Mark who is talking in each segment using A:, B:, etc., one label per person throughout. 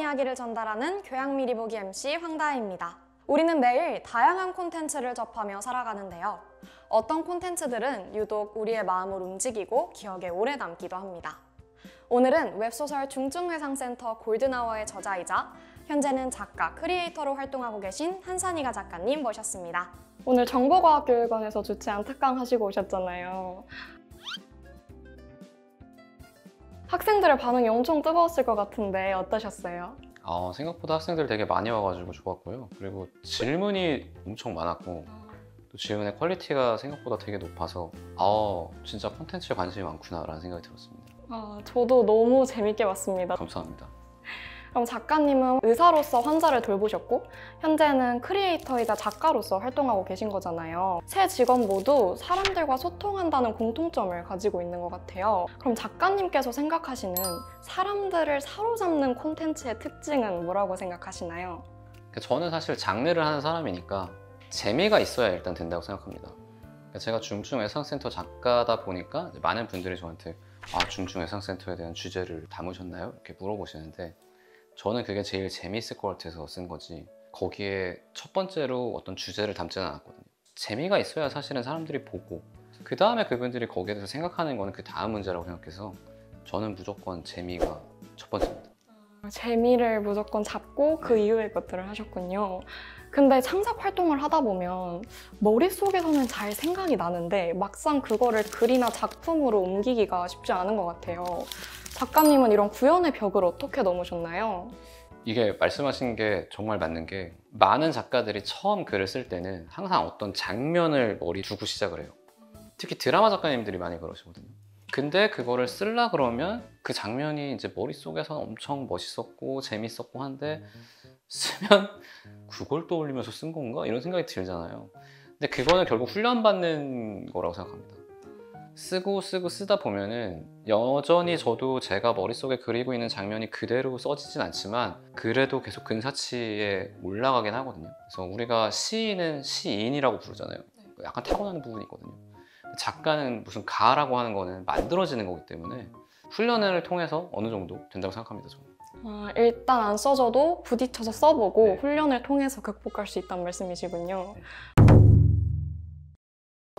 A: 이야기를 전달하는 교양 미리 보기 MC 황다혜입니다. 우리는 매일 다양한 콘텐츠를 접하며 살아가는데요. 어떤 콘텐츠들은 유독 우리의 마음을 움직이고 기억에 오래 남기도 합니다. 오늘은 웹소설 중증회상센터 골든아워의 저자이자 현재는 작가, 크리에이터로 활동하고 계신 한산희가 작가님 모셨습니다. 오늘 정보과학교육원에서 주최한 특강 하시고 오셨잖아요. 학생들의 반응이 엄청 뜨거웠을 것 같은데 어떠셨어요?
B: 생각보다 학생들 되게 많이 와가지고 좋았고요. 그리고 질문이 엄청 많았고 또 질문의 퀄리티가 생각보다 되게 높아서 진짜 콘텐츠에 관심이 많구나 라는 생각이 들었습니다.
A: 저도 너무 재밌게 봤습니다.
B: 감사합니다.
A: 그럼 작가님은 의사로서 환자를 돌보셨고 현재는 크리에이터이자 작가로서 활동하고 계신 거잖아요. 세 직업 모두 사람들과 소통한다는 공통점을 가지고 있는 것 같아요. 그럼 작가님께서 생각하시는 사람들을 사로잡는 콘텐츠의 특징은 뭐라고 생각하시나요?
B: 저는 사실 장르를 하는 사람이니까 재미가 있어야 일단 된다고 생각합니다. 제가 중증외상센터 작가다 보니까 많은 분들이 저한테 중증외상센터에 대한 주제를 담으셨나요? 이렇게 물어보시는데 저는 그게 제일 재미있을 것 같아서 쓴 거지 거기에 첫 번째로 어떤 주제를 담지는 않았거든요. 재미가 있어야 사실은 사람들이 보고 그 다음에 그분들이 거기에 대해서 생각하는 거는 그 다음 문제라고 생각해서 저는 무조건 재미가 첫 번째입니다.
A: 재미를 무조건 잡고 그 이후의 것들을 하셨군요. 근데 창작 활동을 하다 보면 머릿속에서는 잘 생각이 나는데 막상 그거를 글이나 작품으로 옮기기가 쉽지 않은 것 같아요. 작가님은 이런 구현의 벽을 어떻게 넘으셨나요?
B: 이게 말씀하신 게 정말 맞는 게 많은 작가들이 처음 글을 쓸 때는 항상 어떤 장면을 머리에 두고 시작을 해요. 특히 드라마 작가님들이 많이 그러시거든요. 근데 그거를 쓰려 그러면 그 장면이 이제 머릿속에서 엄청 멋있었고 재밌었고 한데 쓰면 그걸 떠올리면서 쓴 건가? 이런 생각이 들잖아요. 근데 그거는 결국 훈련받는 거라고 생각합니다. 쓰고 쓰다 보면은 여전히 저도 제가 머릿속에 그리고 있는 장면이 그대로 써지진 않지만 그래도 계속 근사치에 올라가긴 하거든요. 그래서 우리가 시인은 시인이라고 부르잖아요. 약간 타고나는 부분이 있거든요. 작가는 무슨 가라고 하는 거는 만들어지는 거기 때문에 훈련을 통해서 어느 정도 된다고 생각합니다. 저는.
A: 일단 안 써져도 부딪혀서 써보고
B: 네.
A: 훈련을 통해서 극복할 수 있다는 말씀이시군요.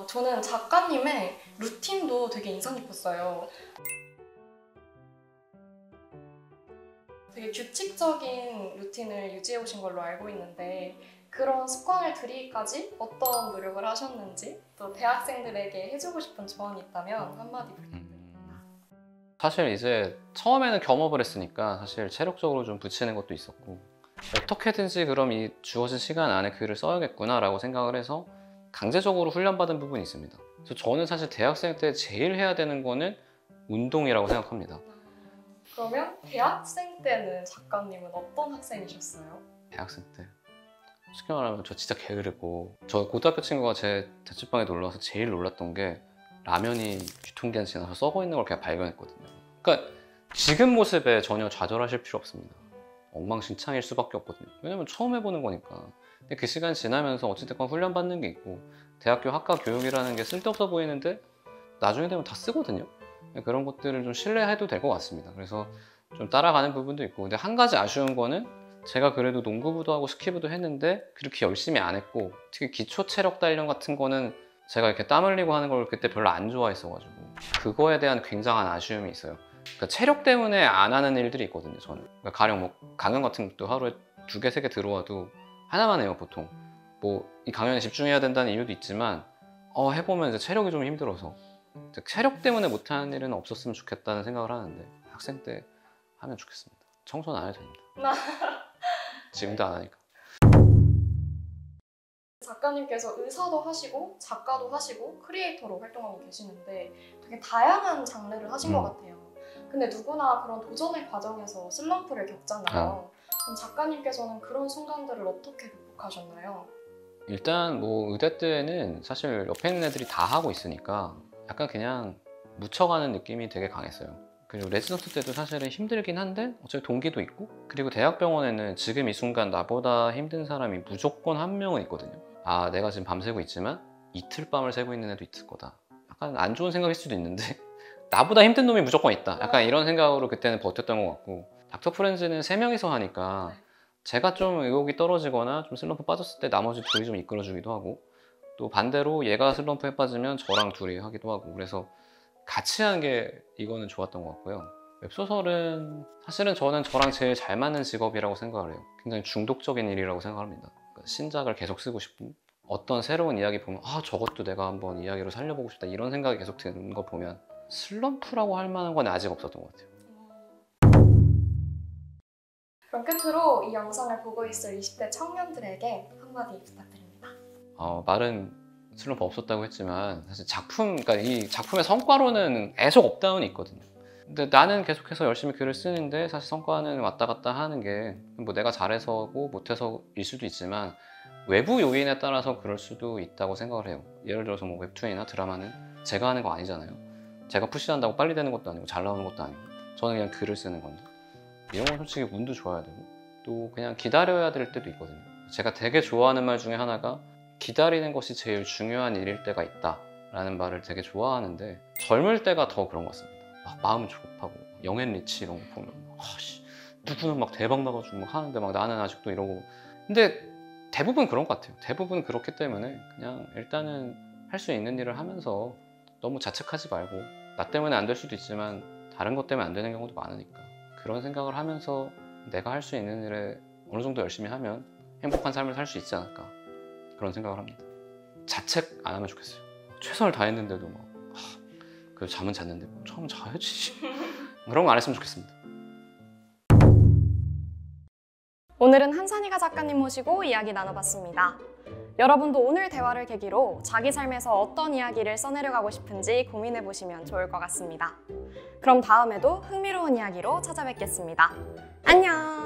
A: 저는 작가님의 루틴도 되게 인상 깊었어요. 되게 규칙적인 루틴을 유지해 오신 걸로 알고 있는데 그런 습관을 들이기까지 어떤 노력을 하셨는지 또 대학생들에게 해주고 싶은 조언이 있다면 한마디 부탁드립니다.
B: 사실 이제 처음에는 겸업을 했으니까 사실 체력적으로 좀 붙이는 것도 있었고 어떻게든지 그럼 이 주어진 시간 안에 글을 써야겠구나 라고 생각을 해서 강제적으로 훈련받은 부분이 있습니다. 그래서 저는 사실 대학생 때 제일 해야 되는 거는 운동이라고 생각합니다.
A: 그러면 대학생 때는 작가님은 어떤 학생이셨어요?
B: 대학생 때 쉽게 말하면 저 진짜 게으르고 저 고등학교 친구가 제 자취방에 놀러 와서 제일 놀랐던 게 라면이 유통기한 지나서 썩어 있는 걸 그냥 발견했거든요. 그러니까 지금 모습에 전혀 좌절하실 필요 없습니다. 엉망진창일 수밖에 없거든요. 왜냐면 처음 해보는 거니까. 근데 그 시간 지나면서 어쨌든 훈련받는 게 있고 대학교 학과 교육이라는 게 쓸데없어 보이는데 나중에 되면 다 쓰거든요. 그런 것들을 좀 신뢰해도 될 것 같습니다. 그래서 좀 따라가는 부분도 있고 근데 한 가지 아쉬운 거는 제가 그래도 농구부도 하고 스키부도 했는데 그렇게 열심히 안 했고 특히 기초 체력 단련 같은 거는 제가 이렇게 땀 흘리고 하는 걸 그때 별로 안 좋아했어가지고 그거에 대한 굉장한 아쉬움이 있어요. 그러니까 체력 때문에 안 하는 일들이 있거든요. 저는 그러니까 가령 뭐 강연 같은 것도 하루에 2개, 3개 들어와도 하나만 해요 보통. 뭐 이 강연에 집중해야 된다는 이유도 있지만 해보면 이제 체력이 좀 힘들어서 체력 때문에 못하는 일은 없었으면 좋겠다는 생각을 하는데 학생 때 하면 좋겠습니다. 청소는 안 해도 됩니다. 지금도 안 하니까.
A: 작가님께서 의사도 하시고 작가도 하시고 크리에이터로 활동하고 계시는데 되게 다양한 장르를 하신 것 같아요. 근데 누구나 그런 도전의 과정에서 슬럼프를 겪잖아요. 그럼 작가님께서는 그런 순간들을 어떻게 극복하셨나요?
B: 일단 뭐 의대 때는 사실 옆에 있는 애들이 다 하고 있으니까 약간 그냥 묻혀가는 느낌이 되게 강했어요. 그리고 레지던트 때도 사실은 힘들긴 한데 어차피 동기도 있고 그리고 대학병원에는 지금 이 순간 나보다 힘든 사람이 무조건 한 명은 있거든요. 내가 지금 밤새고 있지만 이틀 밤을 새고 있는 애도 있을 거다. 약간 안 좋은 생각일 수도 있는데 나보다 힘든 놈이 무조건 있다. 약간 이런 생각으로 그때는 버텼던 것 같고 닥터 프렌즈는 3명이서 하니까 제가 좀 의욕이 떨어지거나 좀 슬럼프 빠졌을 때 나머지 둘이 좀 이끌어주기도 하고, 또 반대로 얘가 슬럼프에 빠지면 저랑 둘이 하기도 하고, 그래서 같이 하는 게 이거는 좋았던 것 같고요. 웹소설은 사실은 저는 저랑 제일 잘 맞는 직업이라고 생각을 해요. 굉장히 중독적인 일이라고 생각합니다. 그러니까 신작을 계속 쓰고 싶고, 어떤 새로운 이야기 보면 저것도 내가 한번 이야기로 살려보고 싶다 이런 생각이 계속 드는 거 보면 슬럼프라고 할 만한 건 아직 없었던 것 같아요.
A: 그럼 끝으로 이 영상을 보고 있을 20대 청년들에게 한마디 부탁드립니다.
B: 말은 슬럼프 없었다고 했지만 사실 그러니까 이 작품의 성과로는 계속 업다운이 있거든요. 근데 나는 계속해서 열심히 글을 쓰는데 사실 성과는 왔다 갔다 하는 게 뭐 내가 잘해서고 못해서일 수도 있지만 외부 요인에 따라서 그럴 수도 있다고 생각을 해요. 예를 들어서 뭐 웹툰이나 드라마는 제가 하는 거 아니잖아요. 제가 푸시한다고 빨리 되는 것도 아니고 잘 나오는 것도 아니고 저는 그냥 글을 쓰는 건데, 이런 건 솔직히 운도 좋아야 되고 또 그냥 기다려야 될 때도 있거든요. 제가 되게 좋아하는 말 중에 하나가 기다리는 것이 제일 중요한 일일 때가 있다 라는 말을 되게 좋아하는데, 젊을 때가 더 그런 것 같습니다. 막 마음 조급하고 영앤 리치 이런 거 보면 누구는 막 대박 나가지고 막 하는데 막 나는 아직도 이러고, 근데 대부분 그런 것 같아요. 대부분 그렇기 때문에 그냥 일단은 할 수 있는 일을 하면서 너무 자책하지 말고, 나 때문에 안 될 수도 있지만 다른 것 때문에 안 되는 경우도 많으니까 그런 생각을 하면서 내가 할 수 있는 일에 어느 정도 열심히 하면 행복한 삶을 살 수 있지 않을까, 그런 생각을 합니다. 자책 안 하면 좋겠어요. 최선을 다했는데도 막 그래도 잠은 잤는데 잠은 자야지 그런 거 안 했으면 좋겠습니다.
A: 오늘은 한산희가 작가님 모시고 이야기 나눠봤습니다. 여러분도 오늘 대화를 계기로 자기 삶에서 어떤 이야기를 써내려가고 싶은지 고민해보시면 좋을 것 같습니다. 그럼 다음에도 흥미로운 이야기로 찾아뵙겠습니다. 안녕!